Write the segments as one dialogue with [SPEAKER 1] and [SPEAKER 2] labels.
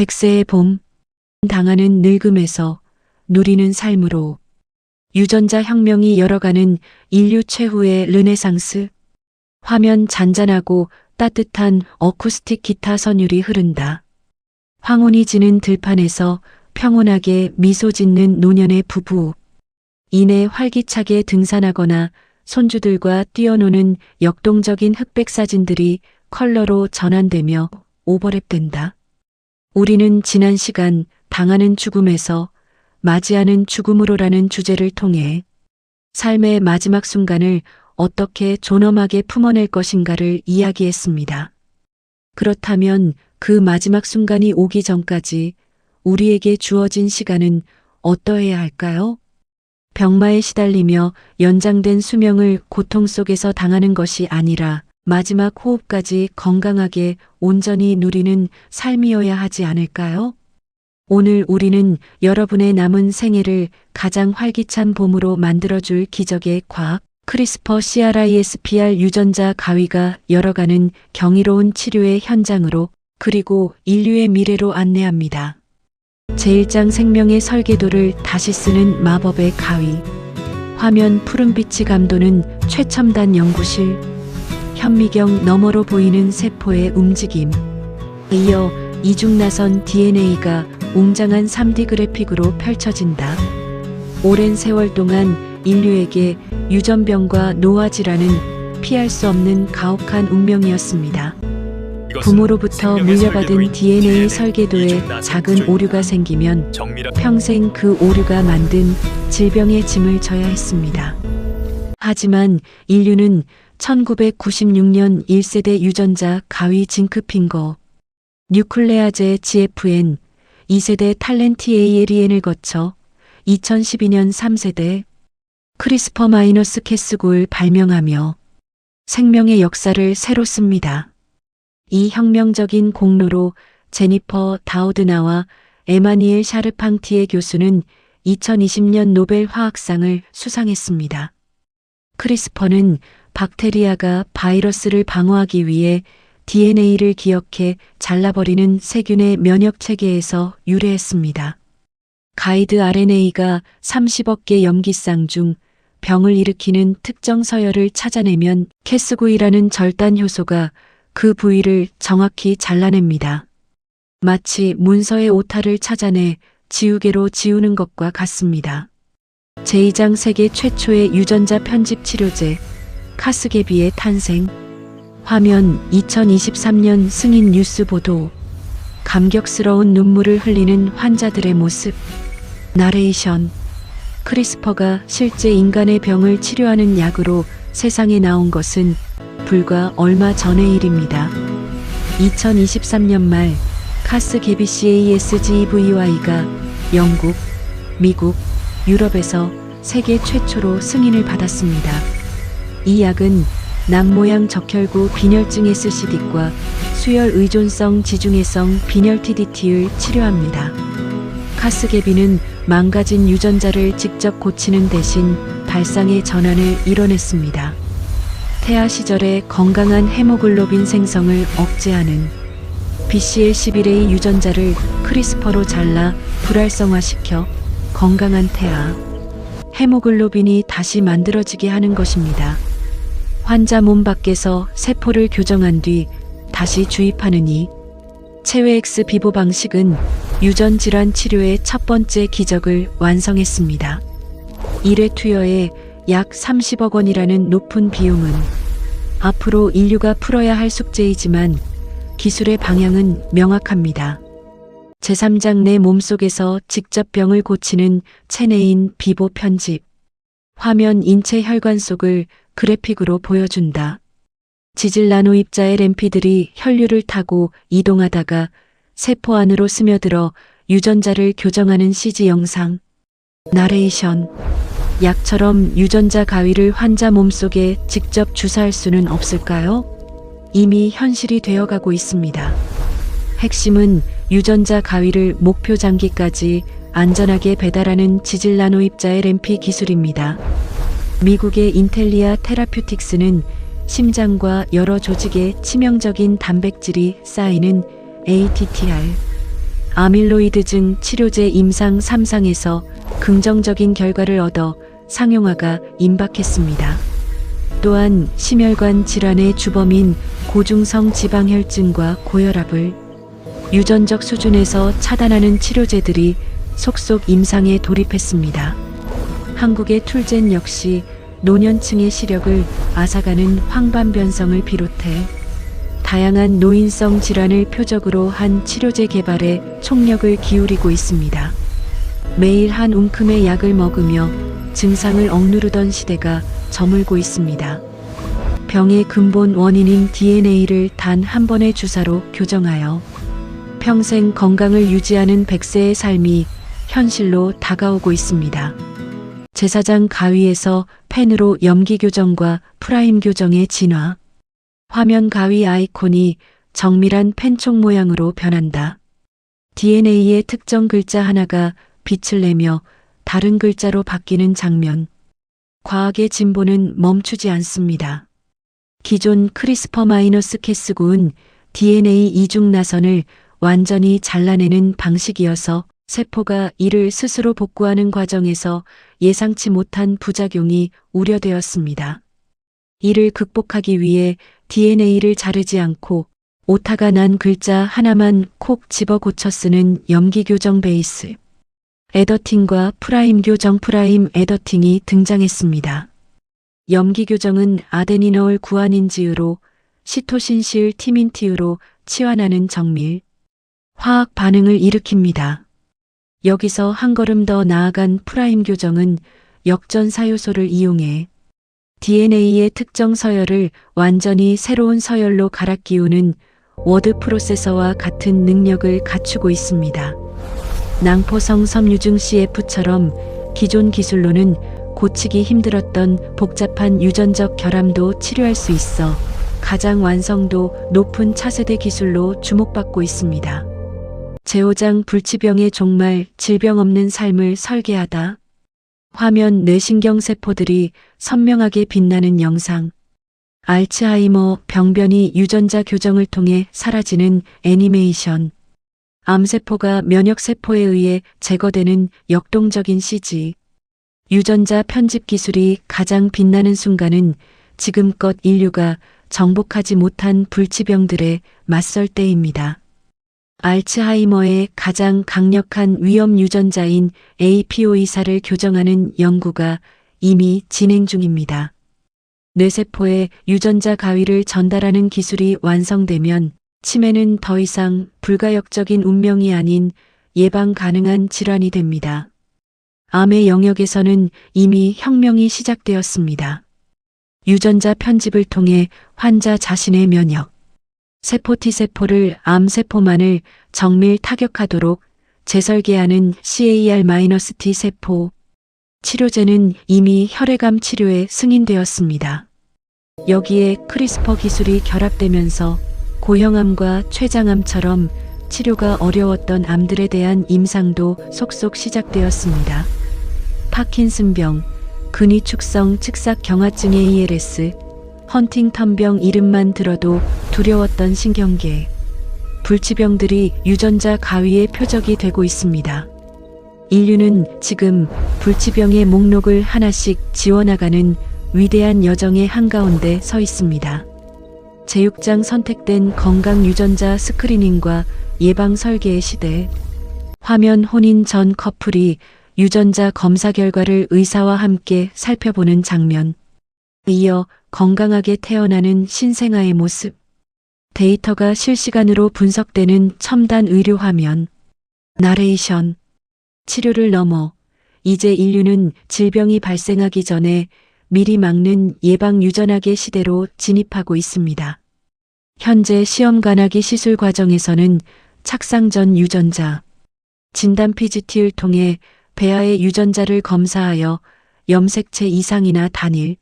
[SPEAKER 1] 100세의 봄, 당하는 늙음에서 누리는 삶으로 유전자 혁명이 열어가는 인류 최후의 르네상스. 화면 잔잔하고 따뜻한 어쿠스틱 기타 선율이 흐른다. 황혼이 지는 들판에서 평온하게 미소 짓는 노년의 부부. 이내 활기차게 등산하거나 손주들과 뛰어노는 역동적인 흑백 사진들이 컬러로 전환되며 오버랩된다. 우리는 지난 시간 당하는 죽음에서 맞이하는 죽음으로라는 주제를 통해 삶의 마지막 순간을 어떻게 존엄하게 품어낼 것인가를 이야기했습니다. 그렇다면 그 마지막 순간이 오기 전까지 우리에게 주어진 시간은 어떠해야 할까요? 병마에 시달리며 연장된 수명을 고통 속에서 당하는 것이 아니라 마지막 호흡까지 건강하게 온전히 누리는 삶이어야 하지 않을까요? 오늘 우리는 여러분의 남은 생애를 가장 활기찬 봄으로 만들어줄 기적의 과학, 크리스퍼 CRISPR 유전자 가위가 열어가는 경이로운 치료의 현장으로, 그리고 인류의 미래로 안내합니다. 제1장 생명의 설계도를 다시 쓰는 마법의 가위. 화면 푸른빛이 감도는 최첨단 연구실. 현미경 너머로 보이는 세포의 움직임. 이어 이중 나선 DNA가 웅장한 3D 그래픽으로 펼쳐진다. 오랜 세월 동안 인류에게 유전병과 노화 질환은 피할 수 없는 가혹한 운명이었습니다. 부모로부터 물려받은 DNA 설계도에 작은 오류가 생기면 평생 그 오류가 만든 질병의 짐을 져야 했습니다. 하지만 인류는 1996년 1세대 유전자 가위 징크핑거, 뉴클레아제 GFN, 2세대 탈렌티ALEN을 거쳐 2012년 3세대 크리스퍼-캐스9를 발명하며 생명의 역사를 새로 씁니다. 이 혁명적인 공로로 제니퍼 다우드나와 에마니엘 샤르팡티에 교수는 2020년 노벨 화학상을 수상했습니다. 크리스퍼는 박테리아가 바이러스를 방어하기 위해 DNA를 기억해 잘라버리는 세균의 면역 체계에서 유래했습니다. 가이드 RNA가 30억 개 염기쌍 중 병을 일으키는 특정 서열을 찾아내면 캐스9이라는 절단 효소가 그 부위를 정확히 잘라냅니다. 마치 문서의 오타를 찾아내 지우개로 지우는 것과 같습니다. 제2장 세계 최초의 유전자 편집 치료제 카스게비의 탄생. 화면 2023년 승인 뉴스 보도. 감격스러운 눈물을 흘리는 환자들의 모습. 나레이션. 크리스퍼가 실제 인간의 병을 치료하는 약으로 세상에 나온 것은 불과 얼마 전의 일입니다. 2023년 말 카스게비CASGVY가 영국, 미국, 유럽에서 세계 최초로 승인을 받았습니다. 이 약은 남모양 적혈구 빈혈증 SCD과 수혈 의존성 지중해성 빈혈 TDT를 치료합니다. 카스게비는 망가진 유전자를 직접 고치는 대신 발상의 전환을 이뤄냈습니다. 태아 시절의 건강한 헤모글로빈 생성을 억제하는 BCL11A 유전자를 크리스퍼로 잘라 불활성화시켜 건강한 태아, 헤모글로빈이 다시 만들어지게 하는 것입니다. 환자 몸 밖에서 세포를 교정한 뒤 다시 주입하는 이 체외 엑스 비보 방식은 유전 질환 치료의 첫 번째 기적을 완성했습니다. 1회 투여에 약 30억 원이라는 높은 비용은 앞으로 인류가 풀어야 할 숙제이지만 기술의 방향은 명확합니다. 제3장 내 몸속에서 직접 병을 고치는 체내인 비보 편집. 화면 인체 혈관 속을 그래픽으로 보여준다. 지질 나노 입자의 램피들이 혈류를 타고 이동하다가 세포 안으로 스며들어 유전자를 교정하는 CG 영상. 나레이션. 약처럼 유전자 가위를 환자 몸속에 직접 주사할 수는 없을까요? 이미 현실이 되어가고 있습니다. 핵심은 유전자 가위를 목표 장기까지 안전하게 배달하는 지질 나노 입자의 램피 기술입니다. 미국의 인텔리아 테라퓨틱스는 심장과 여러 조직에 치명적인 단백질이 쌓이는 ATTR, 아밀로이드증 치료제 임상 3상에서 긍정적인 결과를 얻어 상용화가 임박했습니다. 또한 심혈관 질환의 주범인 고중성 지방혈증과 고혈압을 유전적 수준에서 차단하는 치료제들이 속속 임상에 돌입했습니다. 한국의 툴젠 역시 노년층의 시력을 앗아가는 황반변성을 비롯해 다양한 노인성 질환을 표적으로 한 치료제 개발에 총력을 기울이고 있습니다. 매일 한 움큼의 약을 먹으며 증상을 억누르던 시대가 저물고 있습니다. 병의 근본 원인인 DNA를 단 한 번의 주사로 교정하여 평생 건강을 유지하는 100세의 삶이 현실로 다가오고 있습니다. 제사장 가위에서 펜으로 염기 교정과 프라임 교정의 진화. 화면 가위 아이콘이 정밀한 펜총 모양으로 변한다. DNA의 특정 글자 하나가 빛을 내며 다른 글자로 바뀌는 장면. 과학의 진보는 멈추지 않습니다. 기존 크리스퍼-마이너스-캐스구은 DNA 이중 나선을 완전히 잘라내는 방식이어서 세포가 이를 스스로 복구하는 과정에서 예상치 못한 부작용이 우려되었습니다. 이를 극복하기 위해 DNA를 자르지 않고 오타가 난 글자 하나만 콕 집어 고쳐 쓰는 염기 교정 베이스 에더팅과 프라임 교정 프라임 에더팅이 등장했습니다. 염기 교정은 아데니놀 구아닌지유로 시토신실 티민티유로 치환하는 정밀 화학 반응을 일으킵니다. 여기서 한 걸음 더 나아간 프라임 교정은 역전 사요소를 이용해 DNA의 특정 서열을 완전히 새로운 서열로 갈아 끼우는 워드 프로세서와 같은 능력을 갖추고 있습니다. 낭포성 섬유중 CF처럼 기존 기술로는 고치기 힘들었던 복잡한 유전적 결함도 치료할 수 있어 가장 완성도 높은 차세대 기술로 주목받고 있습니다. 제오장 불치병의 종말 질병 없는 삶을 설계하다. 화면 뇌신경 세포들이 선명하게 빛나는 영상. 알츠하이머 병변이 유전자 교정을 통해 사라지는 애니메이션. 암세포가 면역세포에 의해 제거되는 역동적인 CG. 유전자 편집 기술이 가장 빛나는 순간은 지금껏 인류가 정복하지 못한 불치병들에 맞설 때입니다. 알츠하이머의 가장 강력한 위험 유전자인 APOE4를 교정하는 연구가 이미 진행 중입니다. 뇌세포에 유전자 가위를 전달하는 기술이 완성되면 치매는 더 이상 불가역적인 운명이 아닌 예방 가능한 질환이 됩니다. 암의 영역에서는 이미 혁명이 시작되었습니다. 유전자 편집을 통해 환자 자신의 면역, 세포 T세포를 암세포만을 정밀 타격하도록 재설계하는 CAR-T 세포. 치료제는 이미 혈액암 치료에 승인되었습니다. 여기에 크리스퍼 기술이 결합되면서 고형암과 췌장암처럼 치료가 어려웠던 암들에 대한 임상도 속속 시작되었습니다. 파킨슨병, 근위축성 측삭경화증의 ALS, 헌팅턴병 이름만 들어도 두려웠던 신경계, 불치병들이 유전자 가위의 표적이 되고 있습니다. 인류는 지금 불치병의 목록을 하나씩 지워나가는 위대한 여정의 한가운데 서 있습니다. 제6장 선택된 건강 유전자 스크리닝과 예방 설계의 시대. 화면 혼인 전 커플이 유전자 검사 결과를 의사와 함께 살펴보는 장면. 이어 건강하게 태어나는 신생아의 모습. 데이터가 실시간으로 분석되는 첨단 의료 화면. 나레이션. 치료를 넘어 이제 인류는 질병이 발생하기 전에 미리 막는 예방 유전학의 시대로 진입하고 있습니다. 현재 시험 관하기 시술 과정에서는 착상 전 유전자, 진단 PGT를 통해 배아의 유전자를 검사하여 염색체 이상이나 단일,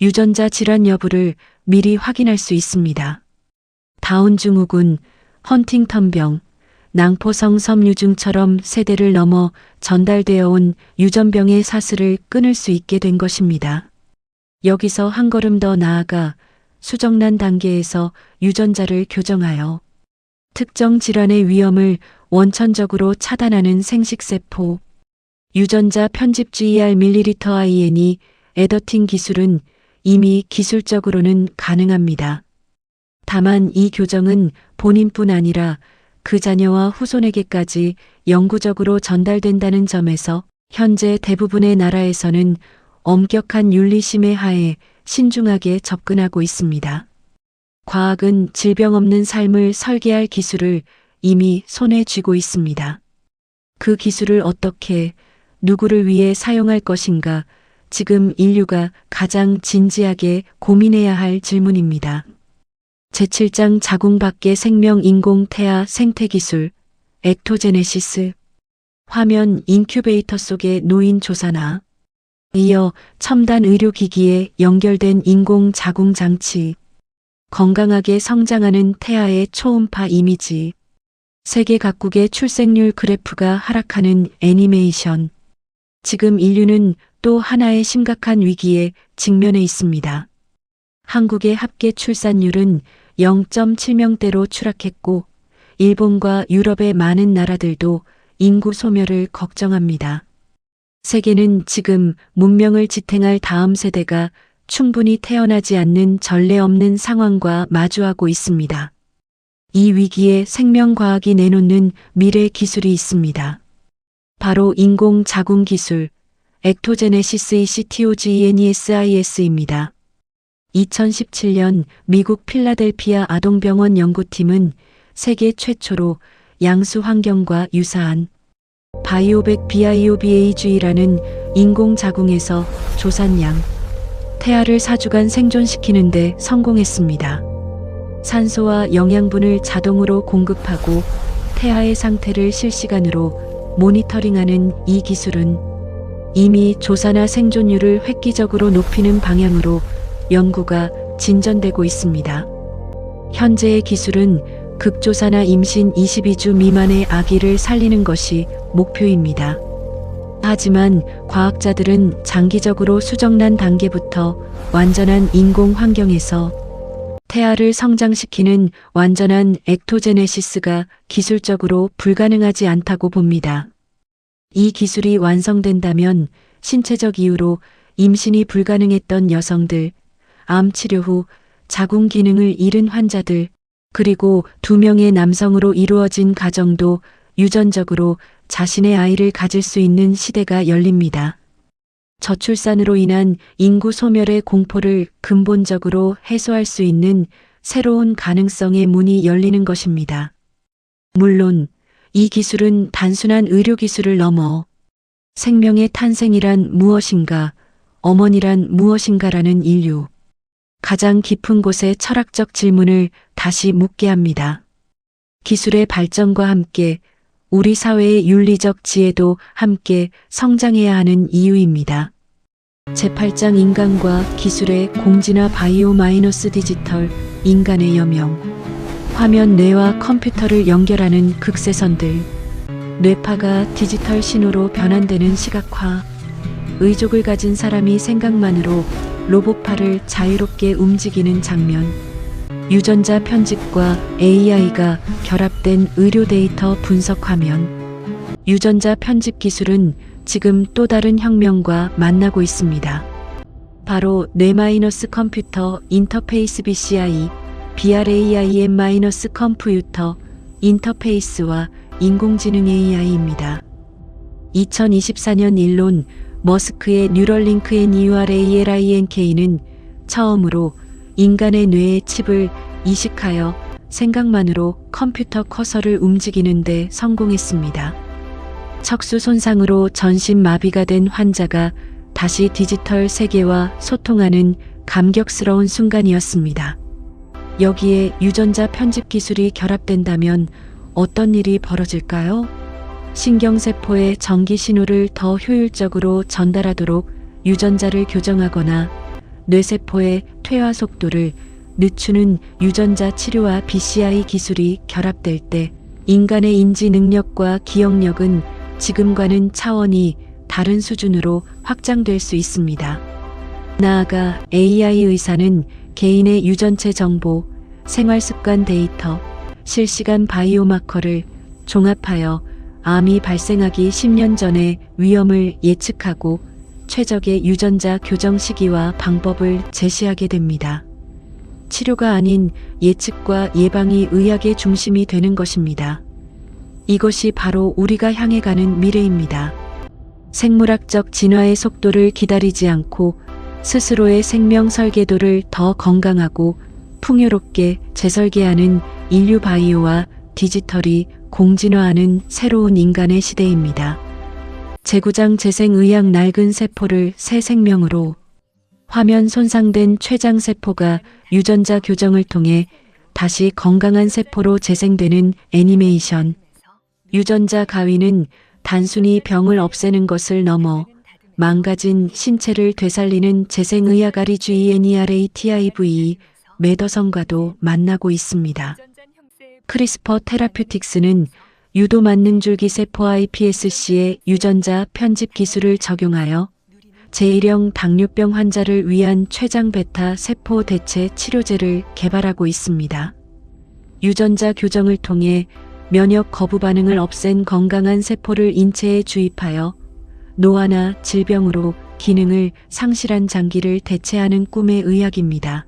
[SPEAKER 1] 유전자 질환 여부를 미리 확인할 수 있습니다. 다운 증후군, 헌팅턴병, 낭포성 섬유증처럼 세대를 넘어 전달되어 온 유전병의 사슬을 끊을 수 있게 된 것입니다. 여기서 한 걸음 더 나아가 수정란 단계에서 유전자를 교정하여 특정 질환의 위험을 원천적으로 차단하는 생식세포. 유전자 편집 GER-INE 에더팅 기술은 이미 기술적으로는 가능합니다. 다만 이 교정은 본인뿐 아니라 그 자녀와 후손에게까지 영구적으로 전달된다는 점에서 현재 대부분의 나라에서는 엄격한 윤리심의 하에 신중하게 접근하고 있습니다. 과학은 질병 없는 삶을 설계할 기술을 이미 손에 쥐고 있습니다. 그 기술을 어떻게, 누구를 위해 사용할 것인가, 지금 인류가 가장 진지하게 고민해야 할 질문입니다. 제7장 자궁 밖의 생명 인공 태아 생태 기술, 액토제네시스. 화면 인큐베이터 속에 놓인 조사나 이어 첨단 의료기기에 연결된 인공 자궁 장치, 건강하게 성장하는 태아의 초음파 이미지, 세계 각국의 출생률 그래프가 하락하는 애니메이션. 지금 인류는 또 하나의 심각한 위기에 직면해 있습니다. 한국의 합계 출산율은 0.7명대로 추락했고 일본과 유럽의 많은 나라들도 인구 소멸을 걱정합니다. 세계는 지금 문명을 지탱할 다음 세대가 충분히 태어나지 않는 전례 없는 상황과 마주하고 있습니다. 이 위기에 생명과학이 내놓는 미래 기술이 있습니다. 바로 인공 자궁 기술, 액토제네시스 ECTOGENESIS입니다. 2017년 미국 필라델피아 아동병원 연구팀은 세계 최초로 양수 환경과 유사한 바이오백 BIOBAG라는 인공 자궁에서 조산양, 태아를 4주간 생존시키는 데 성공했습니다. 산소와 영양분을 자동으로 공급하고 태아의 상태를 실시간으로 모니터링하는 이 기술은 이미 조산아 생존율을 획기적으로 높이는 방향으로 연구가 진전되고 있습니다. 현재의 기술은 극조산아 임신 22주 미만의 아기를 살리는 것이 목표입니다. 하지만 과학자들은 장기적으로 수정란 단계부터 완전한 인공 환경에서 태아를 성장시키는 완전한 액토제네시스가 기술적으로 불가능하지 않다고 봅니다. 이 기술이 완성된다면 신체적 이유로 임신이 불가능했던 여성들, 암 치료 후 자궁 기능을 잃은 환자들, 그리고 2명의 남성으로 이루어진 가정도 유전적으로 자신의 아이를 가질 수 있는 시대가 열립니다. 저출산으로 인한 인구 소멸의 공포를 근본적으로 해소할 수 있는 새로운 가능성의 문이 열리는 것입니다. 물론 이 기술은 단순한 의료기술을 넘어 생명의 탄생이란 무엇인가, 어머니란 무엇인가라는 인류 가장 깊은 곳의 철학적 질문을 다시 묻게 합니다. 기술의 발전과 함께 우리 사회의 윤리적 지혜도 함께 성장해야 하는 이유입니다. 제8장 인간과 기술의 공진화 바이오 마이너스 디지털 인간의 여명. 화면 뇌와 컴퓨터를 연결하는 극세선들. 뇌파가 디지털 신호로 변환되는 시각화. 의족을 가진 사람이 생각만으로 로봇팔을 자유롭게 움직이는 장면. 유전자 편집과 AI가 결합된 의료 데이터 분석 화면. 유전자 편집 기술은 지금 또 다른 혁명과 만나고 있습니다. 바로 뇌- 컴퓨터 인터페이스 BCI, BRAIN- 컴퓨터 인터페이스와 인공지능 AI입니다. 2024년 일론 머스크의 뉴럴링크 NEURALINK는 처음으로 인간의 뇌에 칩을 이식하여 생각만으로 컴퓨터 커서를 움직이는 데 성공했습니다. 척수 손상으로 전신 마비가 된 환자가 다시 디지털 세계와 소통하는 감격스러운 순간이었습니다. 여기에 유전자 편집 기술이 결합된다면 어떤 일이 벌어질까요? 신경세포의 전기 신호를 더 효율적으로 전달하도록 유전자를 교정하거나 뇌세포의 퇴화 속도를 늦추는 유전자 치료와 BCI 기술이 결합될 때 인간의 인지 능력과 기억력은 지금과는 차원이 다른 수준으로 확장될 수 있습니다. 나아가 AI 의사는 개인의 유전체 정보, 생활습관 데이터, 실시간 바이오마커를 종합하여 암이 발생하기 10년 전의 위험을 예측하고 최적의 유전자 교정 시기와 방법을 제시하게 됩니다. 치료가 아닌 예측과 예방이 의학의 중심이 되는 것입니다. 이것이 바로 우리가 향해 가는 미래입니다. 생물학적 진화의 속도를 기다리지 않고 스스로의 생명 설계도를 더 건강하고 풍요롭게 재설계하는 인류 바이오와 디지털이 공진화하는 새로운 인간의 시대입니다. 재구장 재생의학 낡은 세포를 새 생명으로, 화면 손상된 췌장 세포가 유전자 교정을 통해 다시 건강한 세포로 재생되는 애니메이션. 유전자 가위는 단순히 병을 없애는 것을 넘어 망가진 신체를 되살리는 재생의학 REGENERATIVE 매더성과도 만나고 있습니다. 크리스퍼 테라퓨틱스는 유도 만능줄기 세포 iPSC의 유전자 편집 기술을 적용하여 제1형 당뇨병 환자를 위한 췌장 베타 세포 대체 치료제를 개발하고 있습니다. 유전자 교정을 통해 면역 거부 반응을 없앤 건강한 세포를 인체에 주입하여 노화나 질병으로 기능을 상실한 장기를 대체하는 꿈의 의학입니다.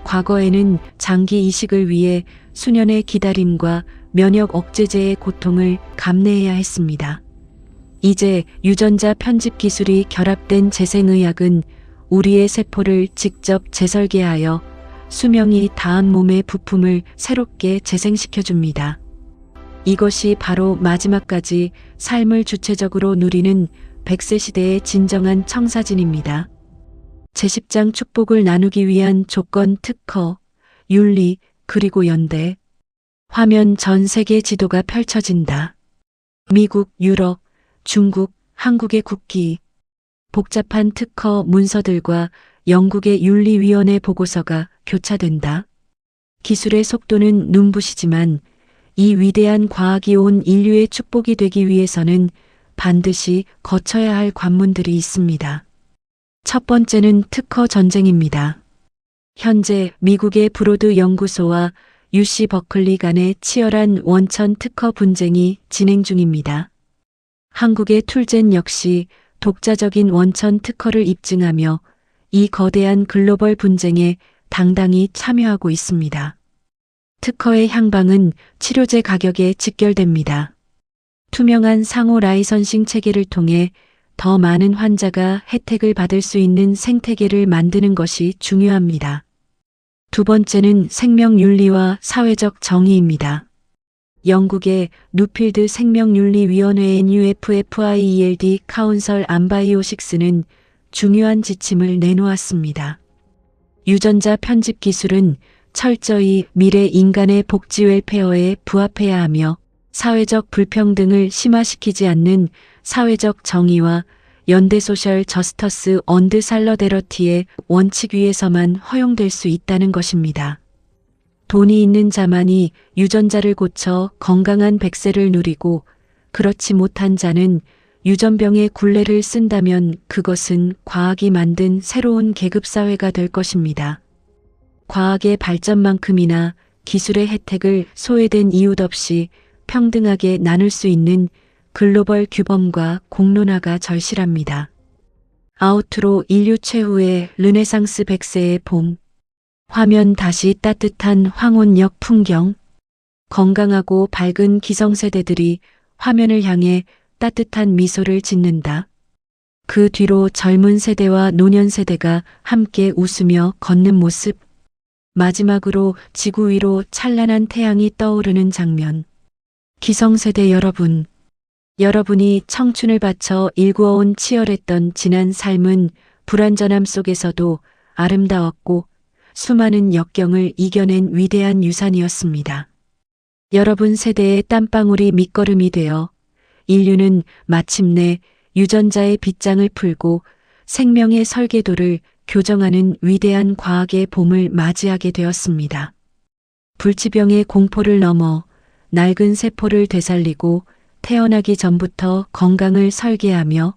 [SPEAKER 1] 과거에는 장기 이식을 위해 수년의 기다림과 면역 억제제의 고통을 감내해야 했습니다. 이제 유전자 편집 기술이 결합된 재생의학은 우리의 세포를 직접 재설계하여 수명이 다한 몸의 부품을 새롭게 재생시켜줍니다. 이것이 바로 마지막까지 삶을 주체적으로 누리는 100세 시대의 진정한 청사진입니다. 제10장 축복을 나누기 위한 조건 특허, 윤리, 그리고 연대. 화면 전 세계 지도가 펼쳐진다. 미국, 유럽, 중국, 한국의 국기. 복잡한 특허 문서들과 영국의 윤리위원회 보고서가 교차된다. 기술의 속도는 눈부시지만 이 위대한 과학이 온 인류의 축복이 되기 위해서는 반드시 거쳐야 할 관문들이 있습니다. 첫 번째는 특허 전쟁입니다. 현재 미국의 브로드 연구소와 UC 버클리 간의 치열한 원천 특허 분쟁이 진행 중입니다. 한국의 툴젠 역시 독자적인 원천 특허를 입증하며 이 거대한 글로벌 분쟁에 당당히 참여하고 있습니다. 특허의 향방은 치료제 가격에 직결됩니다. 투명한 상호 라이선싱 체계를 통해 더 많은 환자가 혜택을 받을 수 있는 생태계를 만드는 것이 중요합니다. 두 번째는 생명윤리와 사회적 정의입니다. 영국의 누필드 생명윤리위원회 NUFFIELD 카운설 안바이오식스는 중요한 지침을 내놓았습니다. 유전자 편집 기술은 철저히 미래 인간의 복지 웰페어에 부합해야 하며 사회적 불평등을 심화시키지 않는 사회적 정의와 연대 소셜 저스터스 언드 살러데러티의 원칙 위에서만 허용될 수 있다는 것입니다. 돈이 있는 자만이 유전자를 고쳐 건강한 100세를 누리고 그렇지 못한 자는 유전병의 굴레를 쓴다면 그것은 과학이 만든 새로운 계급사회가 될 것입니다. 과학의 발전만큼이나 기술의 혜택을 소외된 이웃 없이 평등하게 나눌 수 있는 글로벌 규범과 공론화가 절실합니다. 아우트로 인류 최후의 르네상스 100세의 봄. 화면 다시 따뜻한 황혼역 풍경. 건강하고 밝은 기성세대들이 화면을 향해 따뜻한 미소를 짓는다. 그 뒤로 젊은 세대와 노년 세대가 함께 웃으며 걷는 모습. 마지막으로 지구 위로 찬란한 태양이 떠오르는 장면. 기성세대 여러분. 여러분이 청춘을 바쳐 일구어온 치열했던 지난 삶은 불완전함 속에서도 아름다웠고 수많은 역경을 이겨낸 위대한 유산이었습니다. 여러분 세대의 땀방울이 밑거름이 되어 인류는 마침내 유전자의 빗장을 풀고 생명의 설계도를 교정하는 위대한 과학의 봄을 맞이하게 되었습니다. 불치병의 공포를 넘어 낡은 세포를 되살리고 태어나기 전부터 건강을 설계하며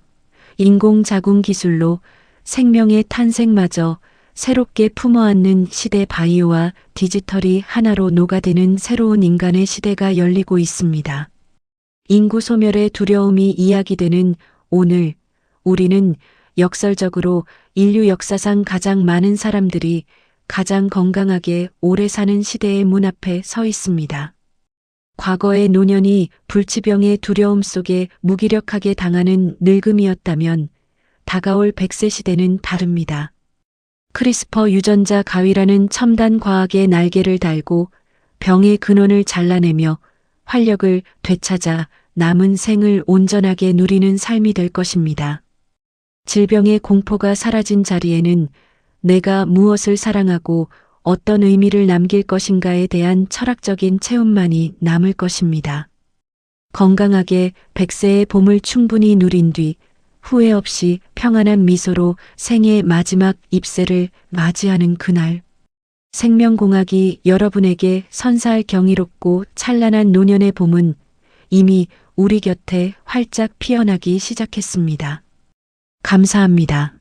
[SPEAKER 1] 인공자궁 기술로 생명의 탄생마저 새롭게 품어안는 시대 바이오와 디지털이 하나로 녹아드는 새로운 인간의 시대가 열리고 있습니다. 인구 소멸의 두려움이 이야기되는 오늘, 우리는 역설적으로 인류 역사상 가장 많은 사람들이 가장 건강하게 오래 사는 시대의 문 앞에 서 있습니다. 과거의 노년이 불치병의 두려움 속에 무기력하게 당하는 늙음이었다면 다가올 100세 시대는 다릅니다. 크리스퍼 유전자 가위라는 첨단 과학의 날개를 달고 병의 근원을 잘라내며 활력을 되찾아 남은 생을 온전하게 누리는 삶이 될 것입니다. 질병의 공포가 사라진 자리에는 내가 무엇을 사랑하고 어떤 의미를 남길 것인가에 대한 철학적인 체험만이 남을 것입니다. 건강하게 100세의 봄을 충분히 누린 뒤 후회 없이 평안한 미소로 생의 마지막 잎새를 맞이하는 그날. 생명공학이 여러분에게 선사할 경이롭고 찬란한 노년의 봄은 이미 우리 곁에 활짝 피어나기 시작했습니다. 감사합니다.